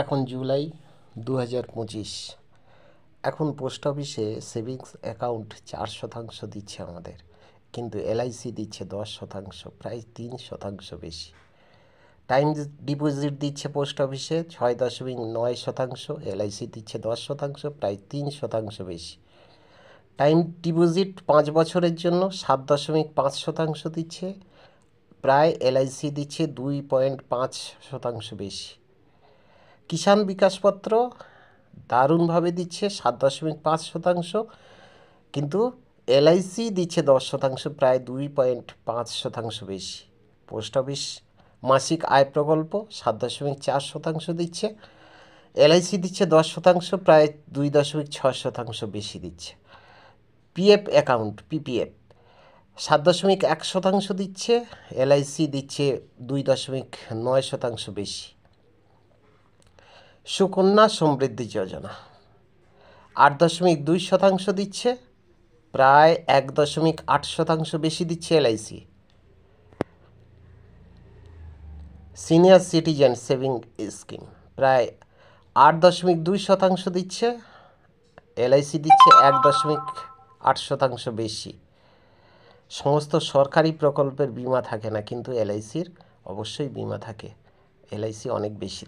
এখন জুলাই 2025। এখন পোস্ট অফিসে সেভিংস অ্যাকাউন্ট 4% দিচ্ছে আমাদের, কিন্তু এলআইসি দিচ্ছে 10%, প্রায় 3% বেশি। টাইম ডিপোজিট দিচ্ছে পোস্ট অফিসে 6.9%, এলআইসি দিচ্ছে 10%, প্রায় 3% বেশি। টাইম ডিপোজিট 5 বছরের জন্য 7.5% দিচ্ছে, প্রায় এলআইসি দিচ্ছে 2.5% বেশি। কিষাণ বিকাশপত্র দারুণভাবে দিচ্ছে 7.5%, কিন্তু এলআইসি দিচ্ছে 10%, প্রায় 2.5% বেশি। পোস্ট অফিস মাসিক আয় প্রকল্প 7.4% দিচ্ছে, এলআইসি দিচ্ছে 10%, প্রায় 2.6% বেশি দিচ্ছে। পিএফ অ্যাকাউন্ট পিপিএফ 7.1% দিচ্ছে, এলআইসি দিচ্ছে 2.9% বেশি। সুকন্যা সমৃদ্ধি যোজনা 8.2% দিচ্ছে, প্রায় 1.8% বেশি দিচ্ছে LIC. Senior citizen saving scheme প্রায় 8.2% দিচ্ছে, এলআইসি দিচ্ছে 1.8% বেশি। সমস্ত সরকারি প্রকল্পের বিমা থাকে না, কিন্তু এলআইসির অবশ্যই বিমা থাকে, এলআইসি অনেক বেশি।